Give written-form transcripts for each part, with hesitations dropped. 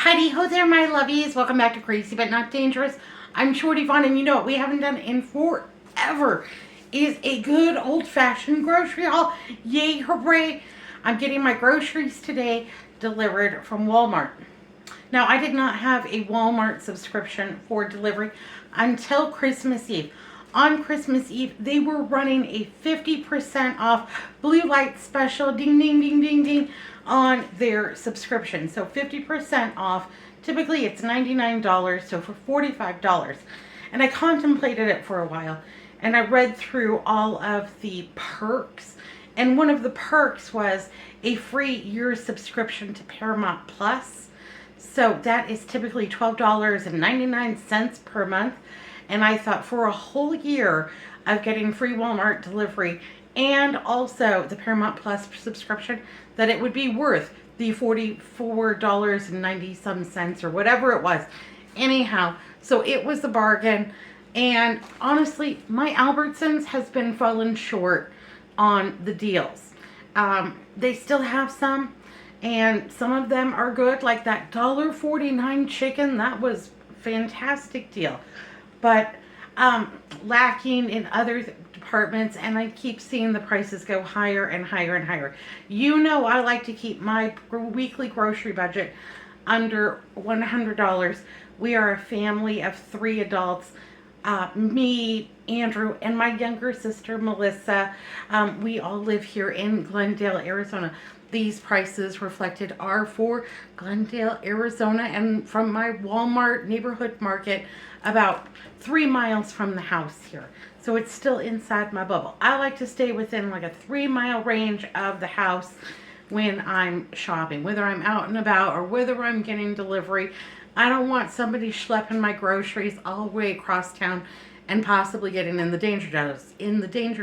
Heidi ho there, my lovies. Welcome back to Crazy But Not Dangerous. I'm Shorty Vaughn, and you know what we haven't done in forever is a good old-fashioned grocery haul. Yay, hooray. I'm getting my groceries today delivered from Walmart. Now, I did not have a Walmart subscription for delivery until Christmas Eve. On Christmas Eve, they were running a 50% off blue light special, ding, ding, ding, ding, ding, on their subscription. So 50% off. Typically, it's $99, so for $45. And I contemplated it for a while, and I read through all of the perks. And one of the perks was a free year subscription to Paramount Plus. So that is typically $12.99 per month. And I thought for a whole year of getting free Walmart delivery and also the Paramount Plus subscription, that it would be worth the $44.90 some cents or whatever it was. Anyhow, so it was a bargain. And honestly, my Albertsons has been falling short on the deals. They still have some, and some of them are good, like that $1.49 chicken. That was a fantastic deal. But lacking in other departments, and I keep seeing the prices go higher and higher and higher. You know, I like to keep my weekly grocery budget under $100. We are a family of 3 adults. Me, Andrew, and my younger sister, Melissa. We all live here in Glendale, Arizona. These prices reflected are for Glendale, Arizona, and from my Walmart neighborhood market about 3 miles from the house here. So it's still inside my bubble. I like to stay within like a 3-mile range of the house when I'm shopping, whether I'm out and about or whether I'm getting delivery. I don't want somebody schlepping my groceries all the way across town and possibly getting in the danger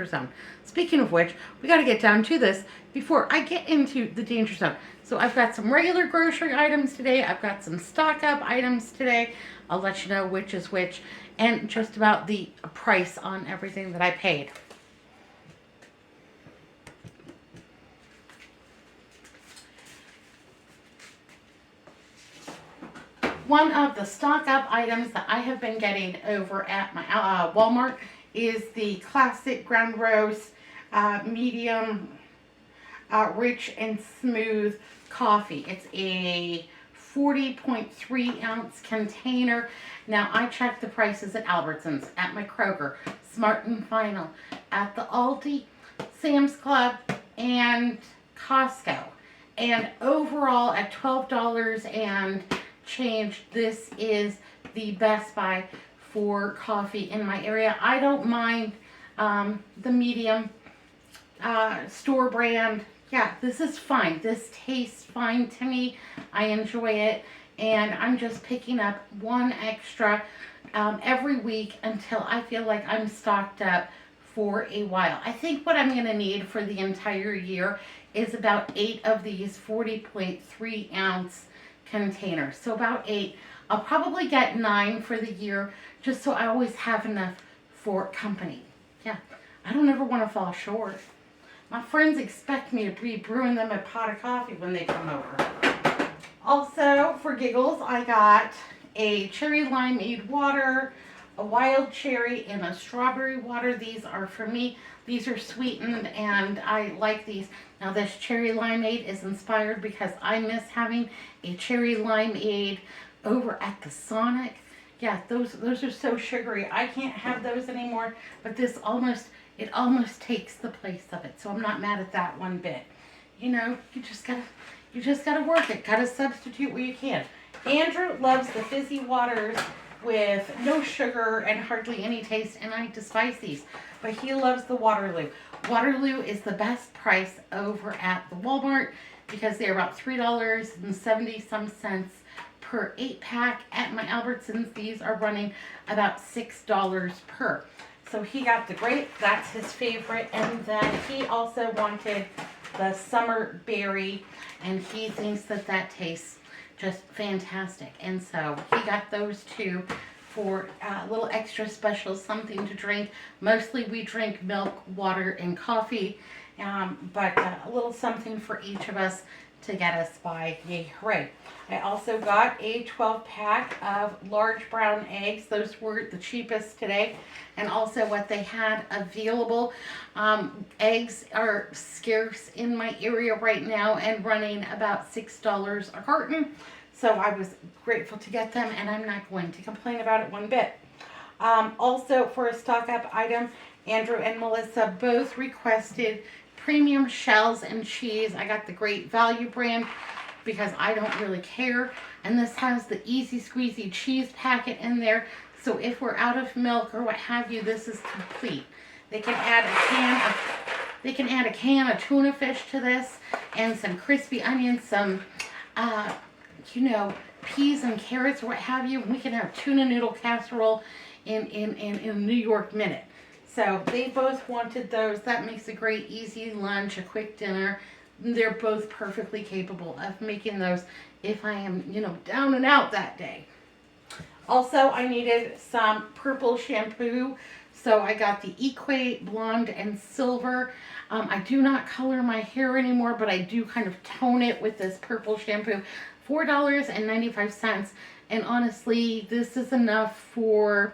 zone. Speaking of which, we got to get down to this before I get into the danger zone. So I've got some regular grocery items today. I've got some stock up items today. I'll let you know which is which and just about the price on everything that I paid. One of the stock up items that I have been getting over at my Walmart is the classic ground roast, medium, rich and smooth coffee. It's a 40.3 ounce container. Now, I checked the prices at Albertsons, at my Kroger, Smart and Final, at the Aldi, Sam's Club, and Costco. And overall, at $12 and change, this is the best buy for coffee in my area. I don't mind the medium store brand. Yeah, this is fine. This tastes fine to me. I enjoy it, and I'm just picking up one extra every week until I feel like I'm stocked up for a while. I think what I'm going to need for the entire year is about 8 of these 40.3 ounce containers. So about 8. I'll probably get 9 for the year, just so I always have enough for company. Yeah, I don't ever want to fall short. My friends expect me to be brewing them a pot of coffee when they come over. Also, for giggles, I got a cherry limeade water, a wild cherry, and a strawberry water. These are for me. These are sweetened, and I like these. Now, this cherry limeade is inspired because I miss having a cherry limeade over at the Sonic. Yeah, those are so sugary. I can't have those anymore, but this almost takes the place of it. So I'm not mad at that one bit. You know, you just gotta work it. Gotta substitute where you can. Andrew loves the fizzy waters with no sugar and hardly any taste, and I despise these. But he loves the Waterloo. Waterloo is the best price over at the Walmart because they're about $3.70 some cents per 8-pack. At my Albertsons, these are running about $6 per. So he got the grape, that's his favorite, and then he also wanted the summer berry, and he thinks that tastes just fantastic. And so he got those two for a little extra special, something to drink. Mostly we drink milk, water, and coffee, but a little something for each of us to get us by. Yay, hooray. I also got a 12-pack of large brown eggs. Those were the cheapest today, and also what they had available. Eggs are scarce in my area right now and running about $6 a carton. So I was grateful to get them, and I'm not going to complain about it one bit. Also, for a stock up item, Andrew and Melissa both requested premium shells and cheese. I got the Great Value brand because I don't really care. And this has the easy squeezy cheese packet in there. So if we're out of milk or what have you, this is complete. They can add a can of tuna fish to this and some crispy onions, some peas and carrots or what have you. We can have tuna noodle casserole in a New York minute. So they both wanted those. That makes a great easy lunch, a quick dinner. They're both perfectly capable of making those if I am, down and out that day. Also, I needed some purple shampoo. So I got the Equate Blonde and Silver. I do not color my hair anymore, but I do kind of tone it with this purple shampoo. $4.95. And honestly, this is enough for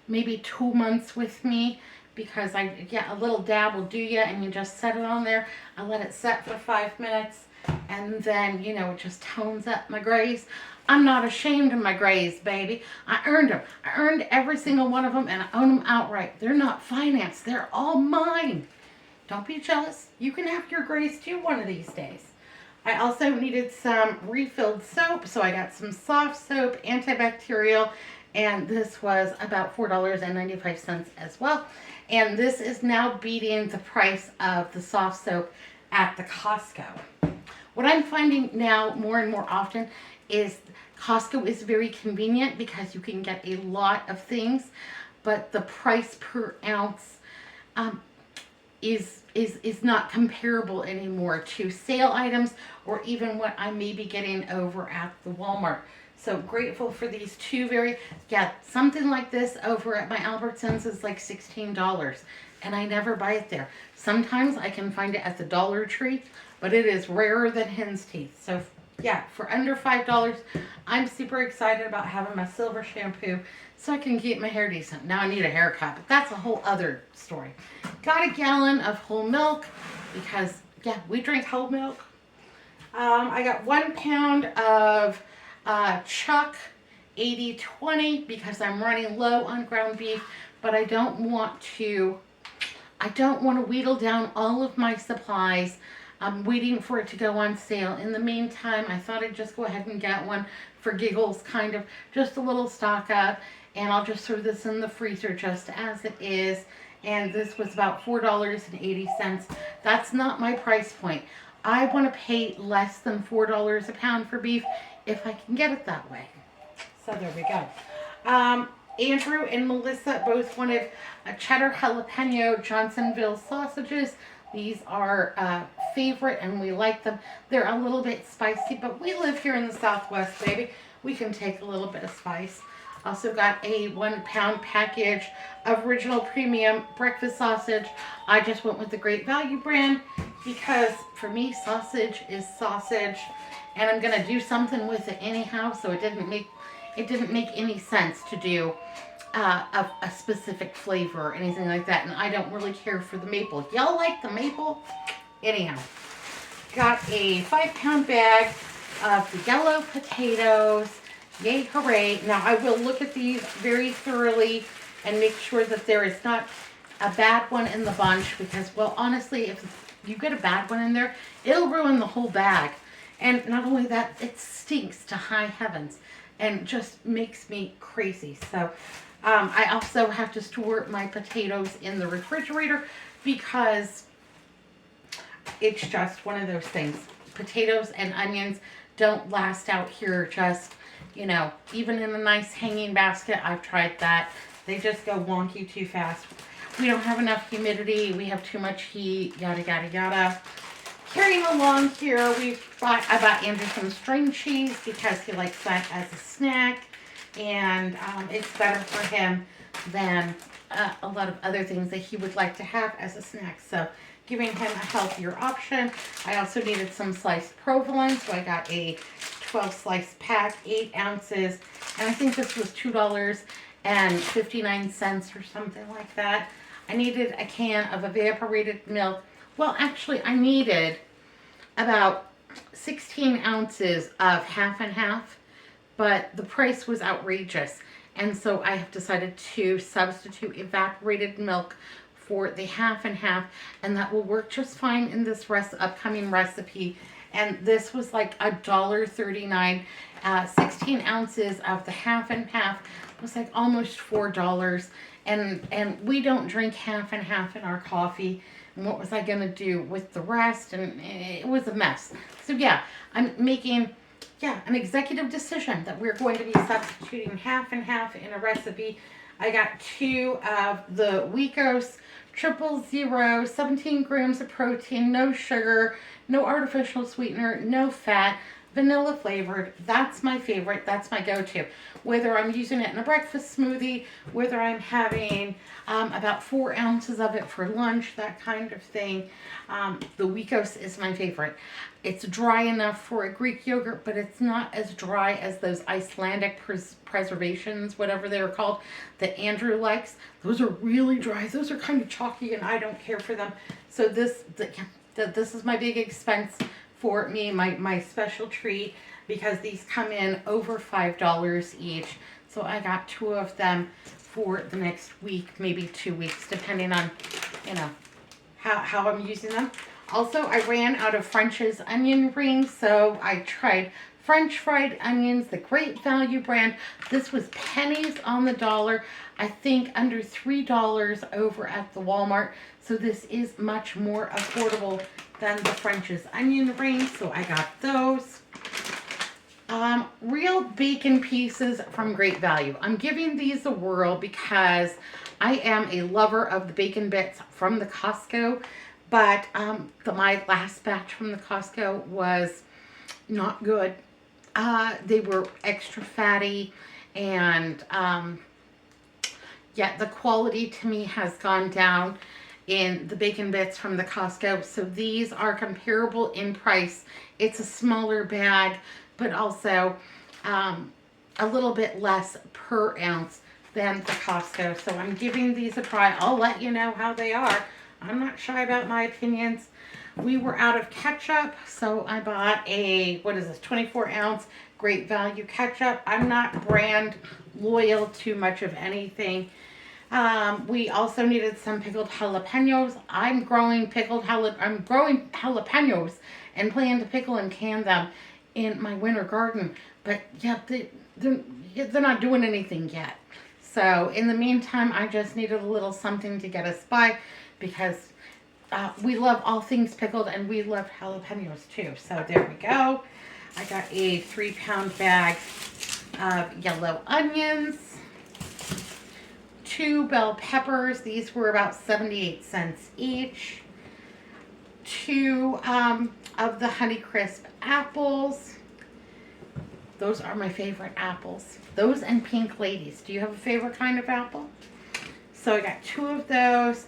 maybe 2 months with me, because a little dab will do you, and you just set it on there. I let it set for 5 minutes, and then, it just tones up my grays. I'm not ashamed of my grays, baby. I earned them. I earned every single one of them, and I own them outright. They're not financed. They're all mine. Don't be jealous. You can have your grays too one of these days. I also needed some refilled soap, so I got some soft soap, antibacterial, and this was about $4.95 as well. And this is now beating the price of the soft soap at the Costco. What I'm finding now more and more often is Costco is very convenient because you can get a lot of things, but the price per ounce is not comparable anymore to sale items or even what I may be getting over at the Walmart. So grateful for these two something like this over at my Albertsons is like $16, and I never buy it there. Sometimes I can find it at the Dollar Tree, but it is rarer than hen's teeth. So yeah, for under $5, I'm super excited about having my silver shampoo so I can keep my hair decent. Now I need a haircut, but that's a whole other story. Got a gallon of whole milk because, we drink whole milk. I got 1 pound of Chuck 80/20 because I'm running low on ground beef, but I don't want to wheedle down all of my supplies. I'm waiting for it to go on sale. In the meantime, I thought I'd just go ahead and get one for giggles, kind of just a little stock up, and I'll just throw this in the freezer just as it is. And this was about $4.80. That's not my price point. I want to pay less than $4 a pound for beef if I can get it that way. So there we go. Andrew and Melissa both wanted a cheddar jalapeno Johnsonville sausages. These are favorite, and we like them. They're a little bit spicy, but we live here in the Southwest, baby. We can take a little bit of spice. Also got a 1 pound package of original premium breakfast sausage. I just went with the Great Value brand because for me, sausage is sausage, and I'm gonna do something with it anyhow. So it didn't make any sense to do a specific flavor or anything like that. And I don't really care for the maple. Y'all like the maple? Anyhow, got a 5 pound bag of the yellow potatoes. Yay, hooray. Now I will look at these very thoroughly and make sure that there is not a bad one in the bunch, because, well, honestly, if you get a bad one in there, it'll ruin the whole bag. And not only that, it stinks to high heavens and just makes me crazy. So I also have to store my potatoes in the refrigerator because it's just one of those things. Potatoes and onions don't last out here just, even in a nice hanging basket. I've tried that. They just go wonky too fast. We don't have enough humidity. We have too much heat, yada, yada, yada. Carrying along here, I bought Andrew some string cheese because he likes that as a snack. And it's better for him than a lot of other things that he would like to have as a snack. So giving him a healthier option. I also needed some sliced provolone, so I got a 12 slice pack, 8 ounces, and I think this was $2.59 or something like that. I needed a can of evaporated milk. Well, actually, I needed about 16 ounces of half and half, but the price was outrageous. And so I have decided to substitute evaporated milk for the half and half, and that will work just fine in this upcoming recipe. And this was like $1.39. 16 ounces of the half and half was like almost $4. And we don't drink half and half in our coffee. And what was I going to do with the rest? And it was a mess. So yeah, I'm making an executive decision that we're going to be substituting half and half in a recipe. I got 2 of the Wecos 000, 17 grams of protein, no sugar, no artificial sweetener, no fat, vanilla flavored. That's my favorite. That's my go-to. Whether I'm using it in a breakfast smoothie, whether I'm having about 4 ounces of it for lunch, that kind of thing. The Wecos is my favorite. It's dry enough for a Greek yogurt, but it's not as dry as those Icelandic preservations, whatever they're called, that Andrew likes. Those are really dry. Those are kind of chalky, and I don't care for them. So this is my big expense for me, my special treat, because these come in over $5 each. So I got 2 of them for the next week, maybe 2 weeks, depending on, how I'm using them. Also, I ran out of French's onion rings, so I tried French fried onions, the Great Value brand. This was pennies on the dollar. I think under $3 over at the Walmart. So this is much more affordable than the French's onion rings. So I got those. Real bacon pieces from Great Value. I'm giving these a whirl because I am a lover of the bacon bits from the Costco. But my last batch from the Costco was not good. They were extra fatty, and yet the quality to me has gone down in the bacon bits from the Costco. So these are comparable in price. It's a smaller bag, but also a little bit less per ounce than the Costco. So I'm giving these a try. I'll let you know how they are. I'm not shy about my opinions. We were out of ketchup, so I bought a, 24 ounce Great Value ketchup. I'm not brand loyal to much of anything. We also needed some pickled jalapenos. I'm growing jalapenos and plan to pickle and can them in my winter garden. But yeah, they're not doing anything yet. So in the meantime, I just needed a little something to get us by, because we love all things pickled, and we love jalapenos too. So there we go. I got a 3-pound bag of yellow onions, 2 bell peppers. These were about 78 cents each. 2 of the Honeycrisp apples. Those are my favorite apples. Those and Pink Ladies. Do you have a favorite kind of apple? So I got 2 of those.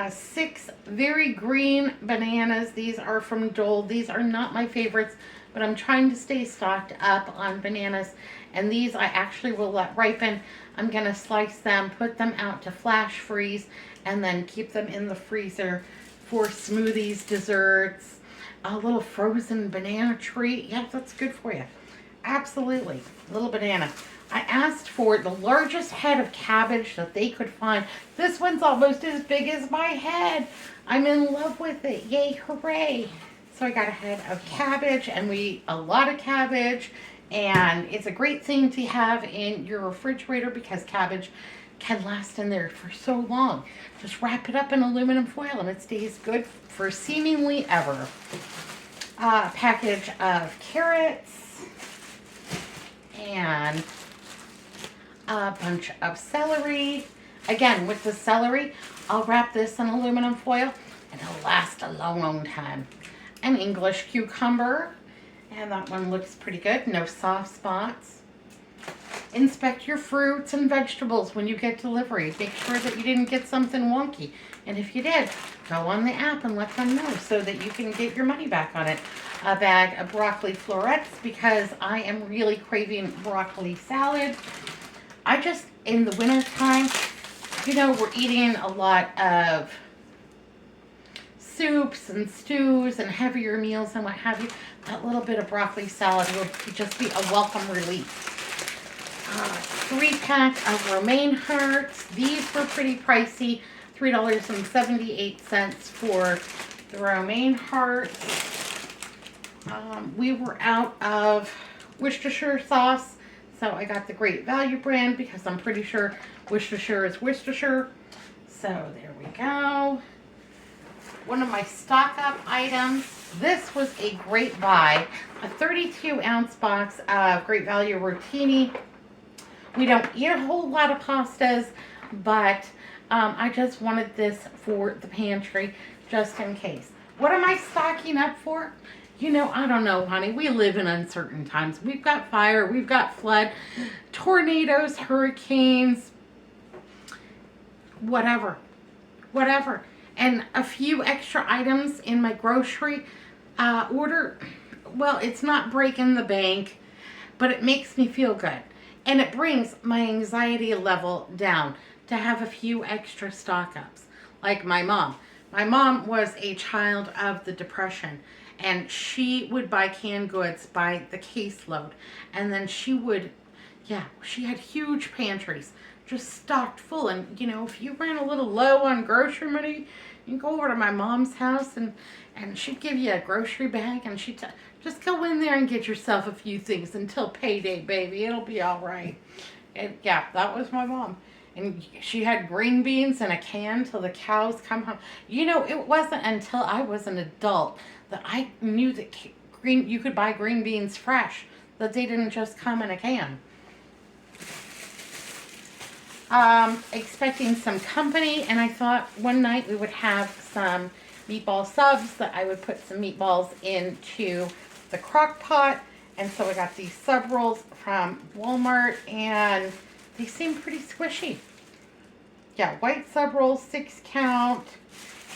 6 very green bananas. These are from Dole. These are not my favorites, but I'm trying to stay stocked up on bananas. And these I actually will let ripen. I'm going to slice them, put them out to flash freeze, and then keep them in the freezer for smoothies, desserts, a little frozen banana treat. Yeah, that's good for you. Absolutely. A little banana. I asked for the largest head of cabbage that they could find. This one's almost as big as my head. I'm in love with it. Yay, hooray. So I got a head of cabbage, and we eat a lot of cabbage. And it's a great thing to have in your refrigerator because cabbage can last in there for so long. Just wrap it up in aluminum foil and it stays good for seemingly ever. A package of carrots and a bunch of celery. Again, with the celery, I'll wrap this in aluminum foil and it'll last a long, long time. An English cucumber, and that one looks pretty good. No soft spots. Inspect your fruits and vegetables when you get delivery. Make sure that you didn't get something wonky. And if you did, go on the app and let them know so that you can get your money back on it. A bag of broccoli florets because I am really craving broccoli salad. I just, in the winter time, you know, we're eating a lot of soups and stews and heavier meals and what have you. That little bit of broccoli salad will just be a welcome relief. 3-pack of romaine hearts. These were pretty pricey. $3.78 for the romaine hearts. We were out of Worcestershire sauce, so I got the Great Value brand because I'm pretty sure Worcestershire is Worcestershire. So there we go. One of my stock up items. This was a great buy. A 32-ounce box of Great Value rotini. We don't eat a whole lot of pastas, but I just wanted this for the pantry just in case. What am I stocking up for? You know, I don't know, honey. We live in uncertain times. We've got fire, we've got flood, tornadoes, hurricanes, whatever. And a few extra items in my grocery order. Well, it's not breaking the bank, but it makes me feel good. And it brings my anxiety level down to have a few extra stock ups. Like my mom. My mom was a child of the Depression, and she would buy canned goods by the caseload. And then she had huge pantries just stocked full. And, you know, if you ran a little low on grocery money, you can go over to my mom's house and she'd give you a grocery bag and she'd just go in there and get yourself a few things until payday, baby. It'll be all right. And yeah, that was my mom. And she had green beans in a can till the cows come home. You know, it wasn't until I was an adult that I knew that you could buy green beans fresh, that they didn't just come in a can. Expecting some company, and I thought one night we would have some meatball subs, that I would put some meatballs into the crock pot. And so I got these sub rolls from Walmart, and they seem pretty squishy. Yeah, white sub rolls, 6 count,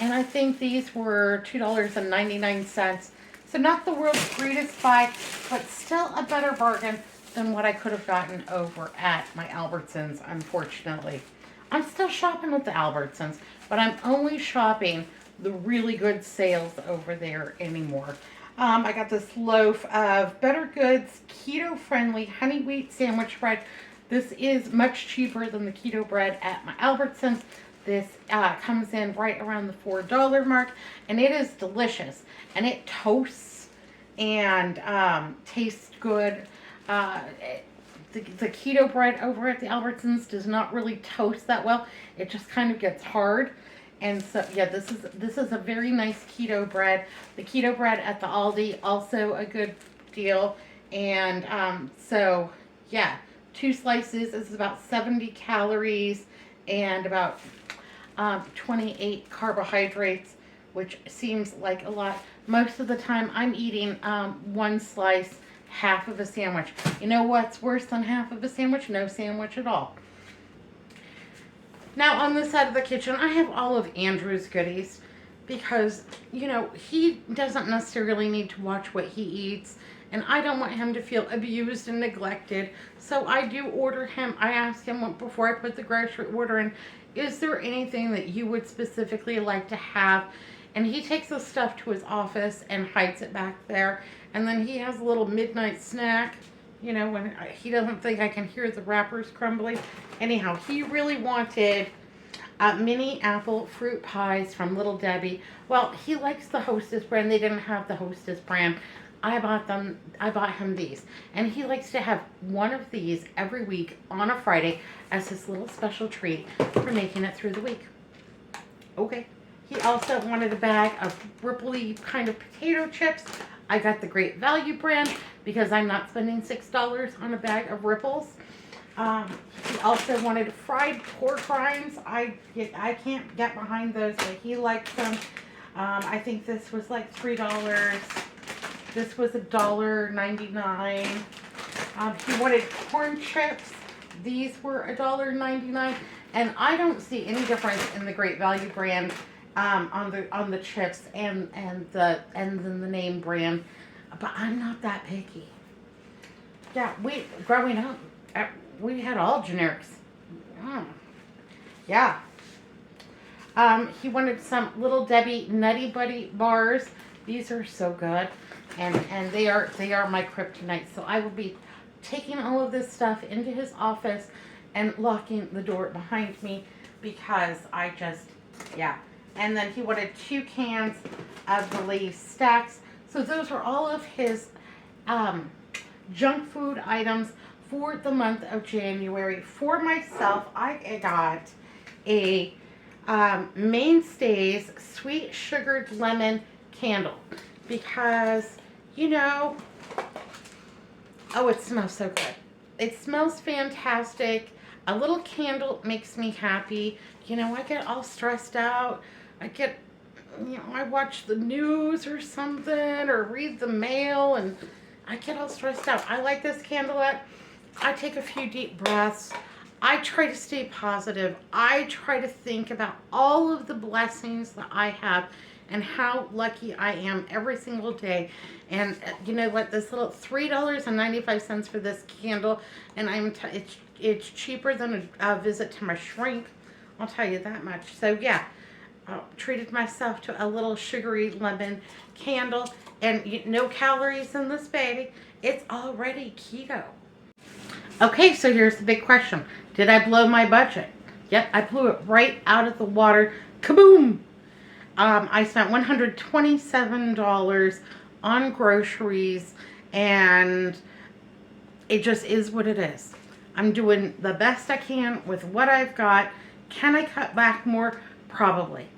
and I think these were $2.99. So not the world's greatest buy, but still a better bargain than what I could have gotten over at my Albertsons, unfortunately. I'm still shopping at the Albertsons, but I'm only shopping the really good sales over there anymore. I got this loaf of Better Goods keto-friendly honey wheat sandwich bread. This is much cheaper than the keto bread at my Albertsons. This comes in right around the $4 mark, and it is delicious. And it toasts and tastes good. The keto bread over at the Albertsons does not really toast that well. It just kind of gets hard. And so, yeah, this is a very nice keto bread. The keto bread at the Aldi, also a good deal. And so, yeah, 2 slices is about 70 calories and about 28 carbohydrates, which seems like a lot. Most of the time, I'm eating 1 slice, half of a sandwich. You know what's worse than half of a sandwich? No sandwich at all. Now, on this side of the kitchen, I have all of Andrew's goodies because, you know, he doesn't necessarily need to watch what he eats, and I don't want him to feel abused and neglected. So I do order him. I ask him before I put the grocery order in, is there anything that you would specifically like to have? And he takes the stuff to his office and hides it back there. And then he has a little midnight snack, you know, when he doesn't think I can hear the wrappers crumbling. Anyhow, he really wanted mini apple fruit pies from Little Debbie. Well, he likes the Hostess brand. They didn't have the Hostess brand. I bought him these. And he likes to have one of these every week on a Friday as his little special treat for making it through the week. Okay. He also wanted a bag of Ripley kind of potato chips. I got the Great Value brand because I'm not spending $6 on a bag of Ripples. He also wanted fried pork rinds. I can't get behind those, but he likes them. I think this was like $3. This was $1.99. He wanted corn chips. These were $1.99, and I don't see any difference in the Great Value brand on the chips and then the name brand. But I'm not that picky. Yeah, growing up, we had all generics. Mm. Yeah. He wanted some Little Debbie Nutty Buddy bars. These are so good, and they are my kryptonite. So I will be taking all of this stuff into his office and locking the door behind me because I just, yeah. And then he wanted 2 cans of the Lay's Stacks. So those are all of his junk food items for the month of January. For myself, I got a Mainstays Sweet Sugared Lemon candle because, you know, oh, it smells so good. It smells fantastic. A little candle makes me happy. You know, I get all stressed out. I watch the news or something or read the mail and I get all stressed out. I like this candlelight. I take a few deep breaths. I try to stay positive. I try to think about all of the blessings that I have and how lucky I am every single day. And you know what? This little $3.95 for this candle, and it's cheaper than a visit to my shrink. I'll tell you that much. So yeah, treated myself to a little sugary lemon candle, and no calories in this baby. It's already keto. Okay, so here's the big question. Did I blow my budget? Yep, I blew it right out of the water. Kaboom! I spent $127 on groceries, and it just is what it is. I'm doing the best I can with what I've got. Can I cut back more? Probably.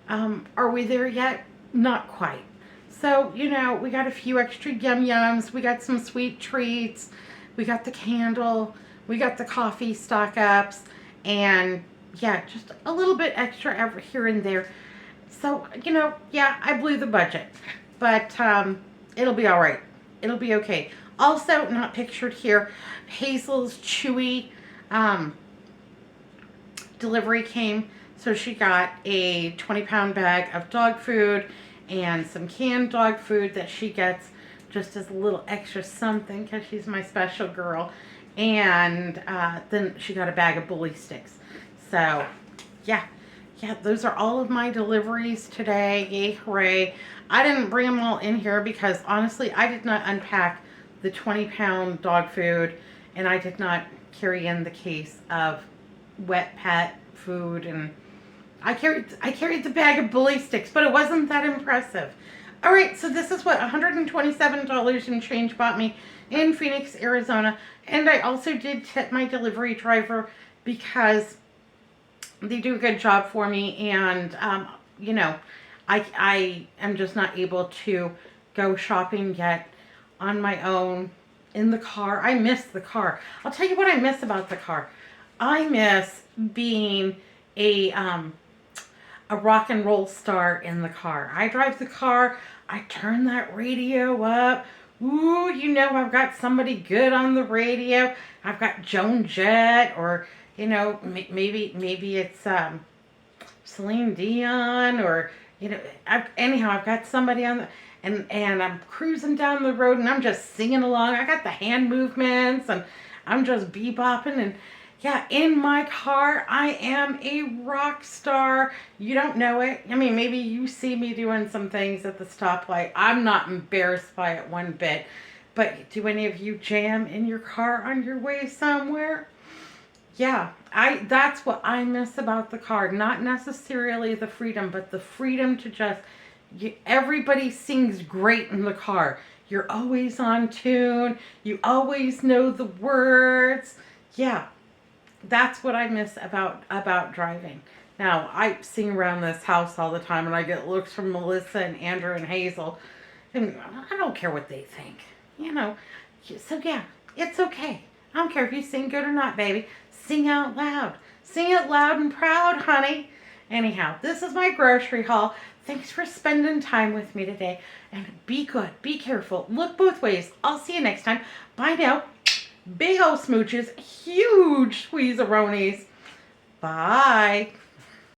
Are we there yet? Not quite. So, you know, we got a few extra yum-yums. We got some sweet treats. We got the candle. We got the coffee stock-ups. And, yeah, just a little bit extra every here and there. So, you know, yeah, I blew the budget. But it'll be all right. It'll be okay. Also, not pictured here, Hazel's Chewy delivery came. So she got a 20-pound bag of dog food and some canned dog food that she gets just as a little extra something because she's my special girl. And then she got a bag of bully sticks. So, yeah, those are all of my deliveries today. Yay, hooray. I didn't bring them all in here because, honestly, I did not unpack the 20-pound dog food, and I did not carry in the case of wet pet food, and I carried the bag of bully sticks, but it wasn't that impressive. All right, so this is what $127 and change bought me in Phoenix, Arizona. And I also did tip my delivery driver because they do a good job for me. And, you know, I am just not able to go shopping yet on my own in the car. I miss the car. I'll tell you what I miss about the car. I miss being a rock and roll star in the car. I drive the car. I turn that radio up. Ooh, you know, I've got somebody good on the radio. I've got Joan Jett, or, you know, maybe it's Celine Dion, or, you know, I've got somebody on the, and I'm cruising down the road and I'm just singing along. I got the hand movements and I'm just bebopping, and yeah, in my car, I am a rock star. You don't know it. I mean, maybe you see me doing some things at the stoplight. I'm not embarrassed by it one bit. But do any of you jam in your car on your way somewhere? Yeah, that's what I miss about the car. Not necessarily the freedom, but the freedom to just, everybody sings great in the car. You're always on tune. You always know the words. Yeah. That's what I miss about driving. Now, I sing around this house all the time, and I get looks from Melissa and Andrew and Hazel, and I don't care what they think, you know. So, yeah, it's okay. I don't care if you sing good or not, baby. Sing out loud. Sing it loud and proud, honey. Anyhow, this is my grocery haul. Thanks for spending time with me today, and be good. Be careful. Look both ways. I'll see you next time. Bye now. big old smooches, huge squeeze-a-ronies. Bye.